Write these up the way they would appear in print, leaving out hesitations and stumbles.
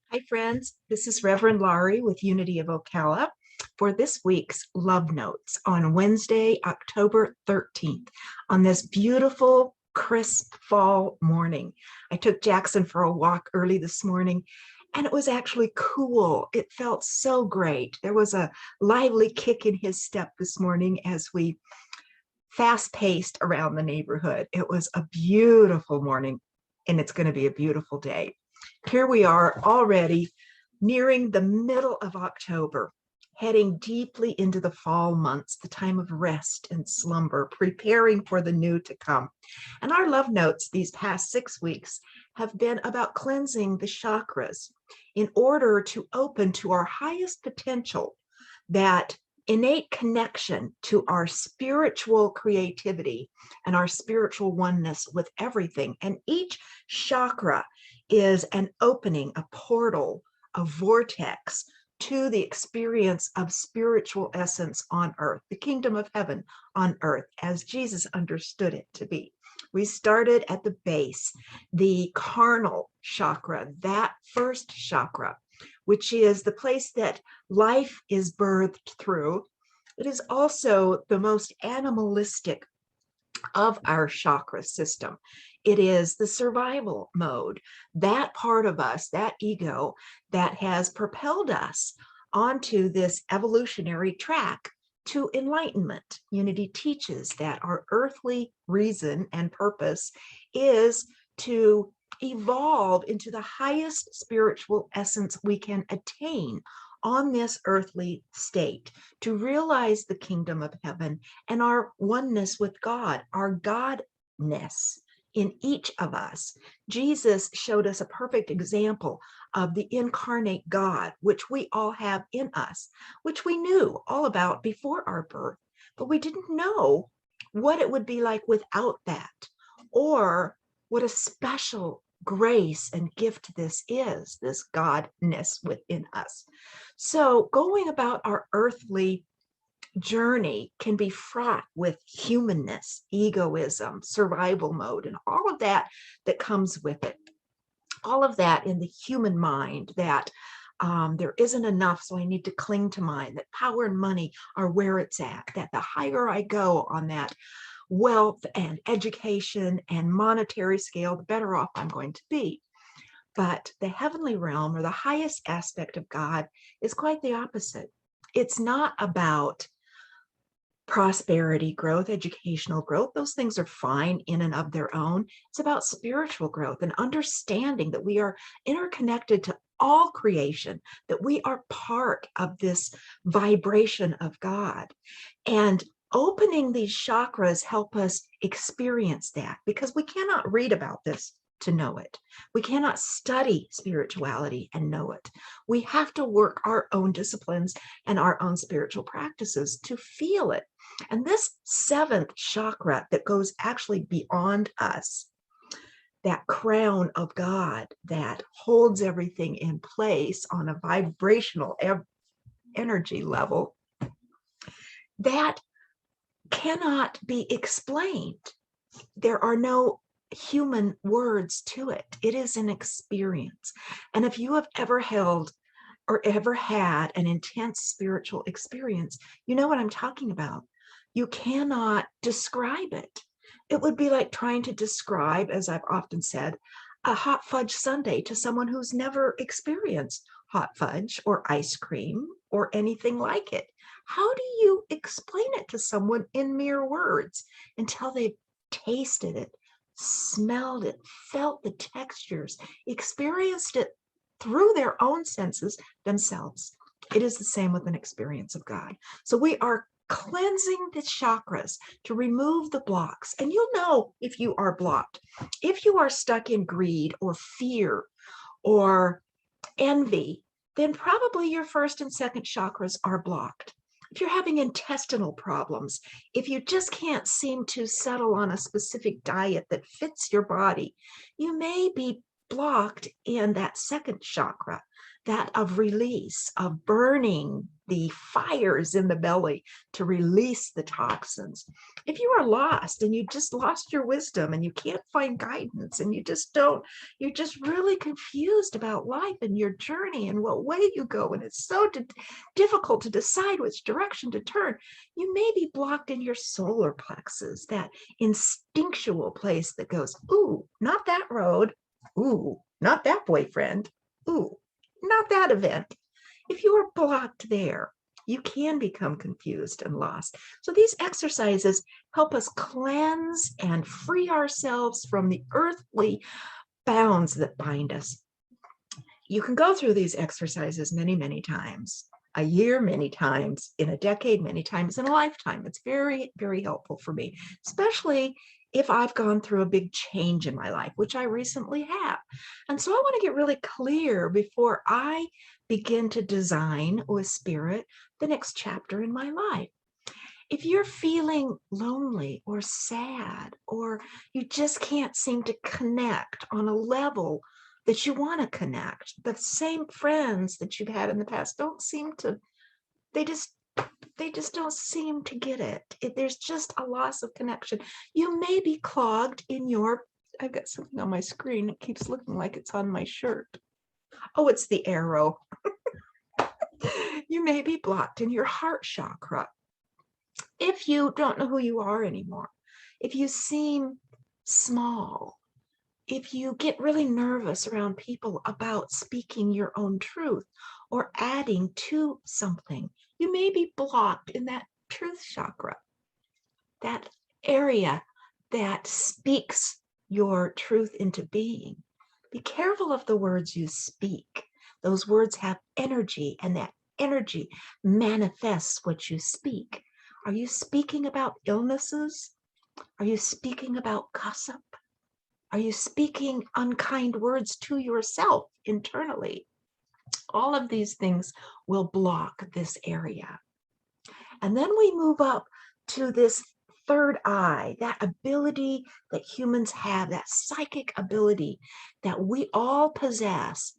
Hi, friends. This is Reverend Laurie with Unity of Ocala for this week's Love Notes on Wednesday, October 13th, on this beautiful, crisp fall morning. I took Jackson for a walk early this morning, and it was actually cool. It felt so great. There was a lively kick in his step this morning as we fast-paced around the neighborhood. It was a beautiful morning, and it's going to be a beautiful day. Here we are already nearing the middle of October, heading deeply into the fall months, the time of rest and slumber, preparing for the new to come. And our love notes these past 6 weeks have been about cleansing the chakras in order to open to our highest potential, that innate connection to our spiritual creativity and our spiritual oneness with everything. And each chakra is an opening, a portal, a vortex to the experience of spiritual essence on earth, the kingdom of heaven on earth, as Jesus understood it to be. We started at the base, the carnal chakra, that first chakra, which is the place that life is birthed through. It is also the most animalistic of our chakra system. It is the survival mode, that part of us, that ego, that has propelled us onto this evolutionary track to enlightenment. Unity teaches that our earthly reason and purpose is to evolve into the highest spiritual essence we can attain on this earthly state, to realize the kingdom of heaven and our oneness with God, our Godness in each of us. Jesus showed us a perfect example of the incarnate God, which we all have in us, which we knew all about before our birth, but we didn't know what it would be like without that, or what a special grace and gift this is, this Godness within us. So going about our earthly journey can be fraught with humanness, egoism, survival mode, and all of that that comes with it. All of that in the human mind, that there isn't enough, so I need to cling to mine, that power and money are where it's at, that the higher I go on that wealth and education and monetary scale, the better off I'm going to be. But the heavenly realm, or the highest aspect of God, is quite the opposite. It's not about prosperity growth, educational growth. Those things are fine in and of their own. It's about spiritual growth and understanding that we are interconnected to all creation, that we are part of this vibration of God. And opening these chakras help us experience that, because we cannot read about this to know it. We cannot study spirituality and know it. We have to work our own disciplines and our own spiritual practices to feel it. And this seventh chakra that goes actually beyond us, that crown of God that holds everything in place on a vibrational energy level, that cannot be explained. There are no human words to it. It is an experience. And if you have ever held or ever had an intense spiritual experience, you know what I'm talking about. You cannot describe it. It would be like trying to describe, as I've often said, a hot fudge sundae to someone who's never experienced hot fudge or ice cream or anything like it. How do you explain it to someone in mere words until they've tasted it, smelled it, felt the textures, experienced it through their own senses themselves? It is the same with an experience of God. So we are cleansing the chakras to remove the blocks. And you'll know if you are blocked. If you are stuck in greed or fear or envy, then probably your first and second chakras are blocked. If you're having intestinal problems, if you just can't seem to settle on a specific diet that fits your body, you may be blocked in that second chakra, that of release, of burning the fires in the belly to release the toxins. If you are lost and you just lost your wisdom and you can't find guidance and you're just really confused about life and your journey and what way you go, and it's so difficult to decide which direction to turn, you may be blocked in your solar plexus, that instinctual place that goes, ooh, not that road, ooh, not that boyfriend, ooh, not that event. If you are blocked there, you can become confused and lost. So these exercises help us cleanse and free ourselves from the earthly bounds that bind us. You can go through these exercises many, many times, a year, many times, in a decade, many times, in a lifetime. It's very, very helpful for me, especially if I've gone through a big change in my life, which I recently have. And so I want to get really clear before I begin to design with spirit the next chapter in my life. If you're feeling lonely or sad, or you just can't seem to connect on a level that you want to connect, the same friends that you've had in the past don't seem to, they just don't seem to get it. There's just a loss of connection. You may be clogged in your, I've got something on my screen. It keeps looking like it's on my shirt. Oh, it's the arrow. You may be blocked in your heart chakra. If you don't know who you are anymore, if you seem small, if you get really nervous around people about speaking your own truth or adding to something, you may be blocked in that truth chakra, that area that speaks your truth into being. Be careful of the words you speak. Those words have energy, and that energy manifests what you speak. Are you speaking about illnesses? Are you speaking about gossip? Are you speaking unkind words to yourself internally? All of these things will block this area. And then we move up to this third eye, that ability that humans have, that psychic ability that we all possess,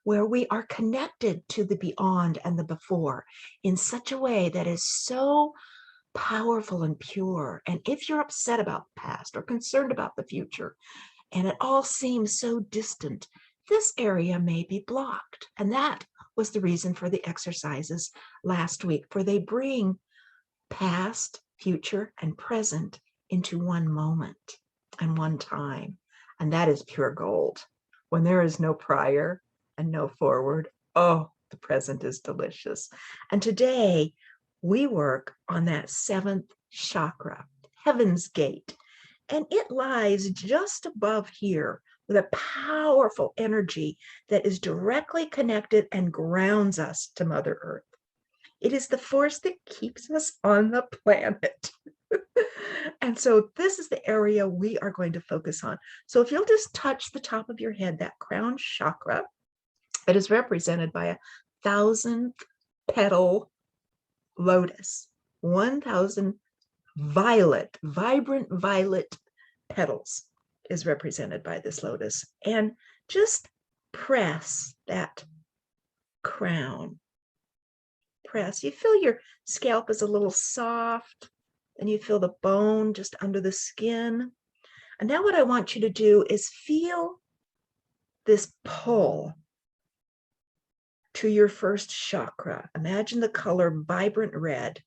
where we are connected to the beyond and the before in such a way that is so powerful and pure. And if you're upset about the past or concerned about the future, and it all seems so distant, this area may be blocked. And that was the reason for the exercises last week, for they bring past, future, and present into one moment and one time. And that is pure gold. When there is no prior and no forward, oh, the present is delicious. And today we work on that seventh chakra, Heaven's Gate. And it lies just above here with a powerful energy that is directly connected and grounds us to Mother Earth. It is the force that keeps us on the planet. And so this is the area we are going to focus on. So if you'll just touch the top of your head, that crown chakra, it is represented by 1,000 petal lotus, 1,000 vibrant violet petals is represented by this lotus. And just press that crown. Press. You feel your scalp is a little soft, and you feel the bone just under the skin. And now what I want you to do is feel this pull to your first chakra. Imagine the color vibrant red,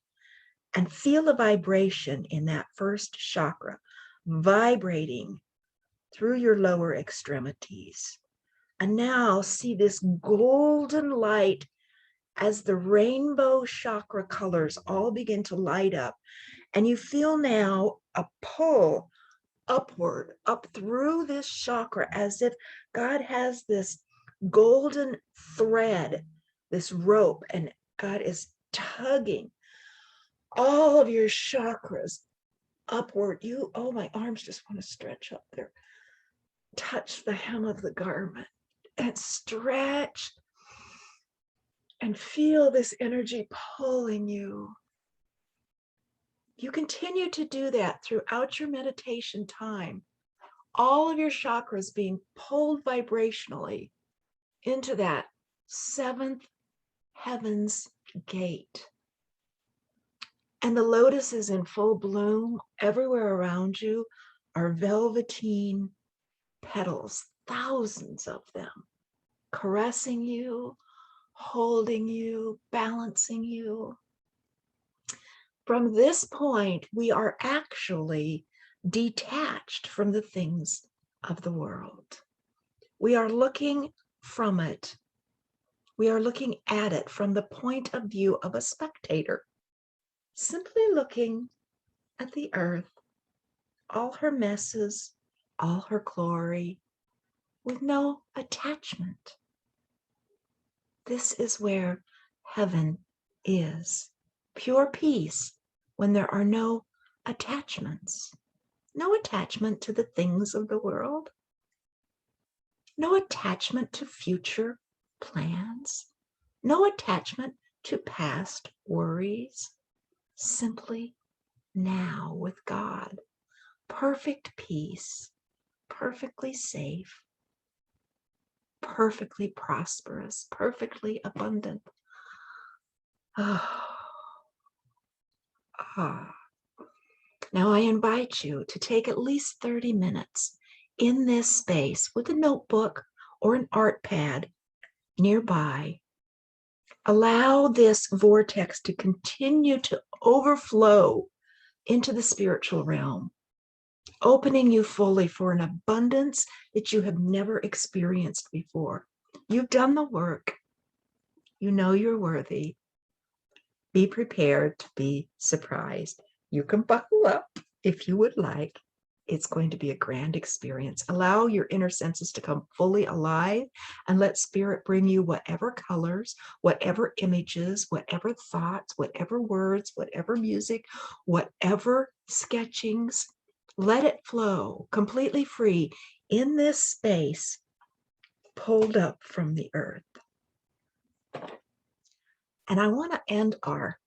and feel the vibration in that first chakra, vibrating through your lower extremities. And now see this golden light as the rainbow chakra colors all begin to light up. And you feel now a pull upward, up through this chakra, as if God has this golden thread, this rope, and God is tugging all of your chakras upward. Oh, my arms just want to stretch up there. Touch the hem of the garment and stretch and feel this energy pulling you. You continue to do that throughout your meditation time. All of your chakras being pulled vibrationally into that seventh heaven's gate. And the lotus is in full bloom. Everywhere around you are velveteen petals, thousands of them, caressing you, holding you, balancing you. From this point, we are actually detached from the things of the world. We are looking from it. We are looking at it from the point of view of a spectator, simply looking at the earth, all her messes, all her glory, with no attachment. This is where heaven is. Pure peace when there are no attachments. No attachment to the things of the world. No attachment to future plans. No attachment to past worries. Simply now with God. Perfect peace. Perfectly safe. Perfectly prosperous. Perfectly abundant. Now I invite you to take at least 30 minutes in this space with a notebook or an art pad nearby. Allow this vortex to continue to overflow into the spiritual realm, opening you fully for an abundance that you have never experienced before. You've done the work. You know you're worthy. Be prepared to be surprised. You can buckle up if you would like. It's going to be a grand experience. Allow your inner senses to come fully alive and let spirit bring you whatever colors, whatever images, whatever thoughts, whatever words, whatever music, whatever sketchings. Let it flow completely free in this space pulled up from the earth. And I want to end our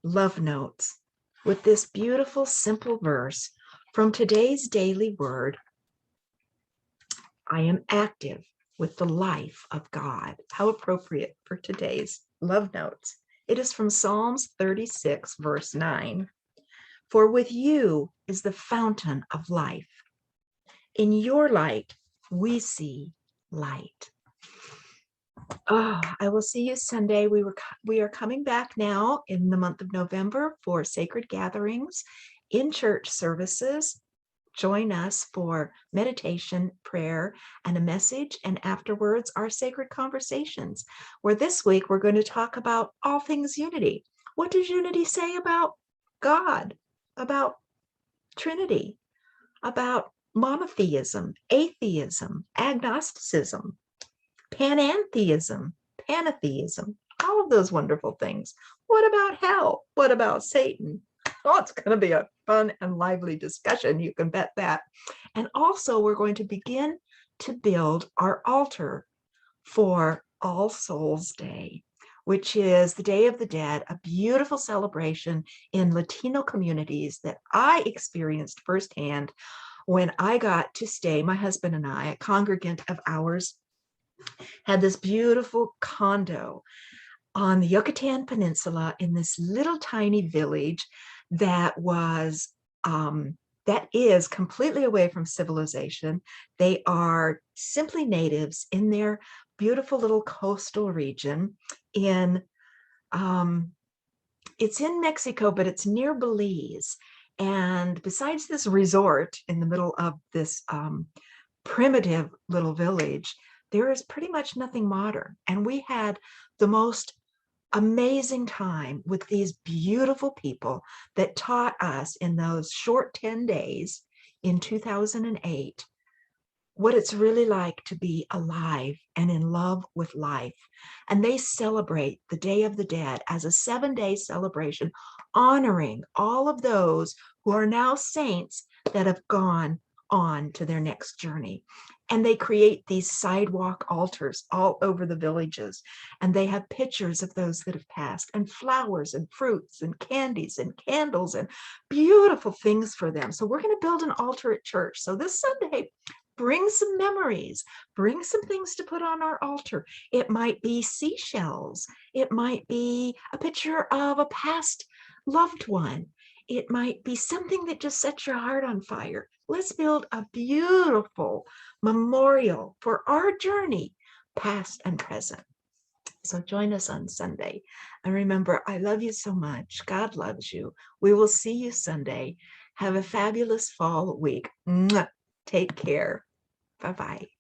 love notes with this beautiful, simple verse from today's daily word. I am active with the life of God. How appropriate for today's love notes. It is from Psalms 36, verse 9. For with you is the fountain of life. In your light, we see light. Oh, I will see you Sunday. We are coming back now in the month of November for sacred gatherings in church services. Join us for meditation, prayer, and a message. And afterwards, our sacred conversations, where this week we're going to talk about all things unity. What does unity say about God, about Trinity, about monotheism, atheism, agnosticism, panentheism, pantheism, all of those wonderful things. What about hell? What about Satan? Oh, it's going to be a fun and lively discussion. You can bet that. And also, we're going to begin to build our altar for All Souls Day, which is the Day of the Dead, a beautiful celebration in Latino communities that I experienced firsthand when I got to stay, my husband and I, a congregant of ours, had this beautiful condo on the Yucatan Peninsula in this little tiny village that is completely away from civilization. They are simply natives in their beautiful little coastal region it's in Mexico, but it's near Belize. And besides this resort in the middle of this primitive little village, there is pretty much nothing modern. And we had the most amazing time with these beautiful people that taught us in those short 10 days in 2008 what it's really like to be alive and in love with life. And they celebrate the Day of the Dead as a 7-day celebration, honoring all of those who are now saints that have gone on to their next journey. And they create these sidewalk altars all over the villages. And they have pictures of those that have passed, and flowers and fruits and candies and candles and beautiful things for them. So we're going to build an altar at church. So this Sunday, bring some memories, bring some things to put on our altar. It might be seashells. It might be a picture of a past loved one. It might be something that just sets your heart on fire. Let's build a beautiful memorial for our journey, past and present. So join us on Sunday. And remember, I love you so much. God loves you. We will see you Sunday. Have a fabulous fall week. Mwah. Take care. Bye-bye.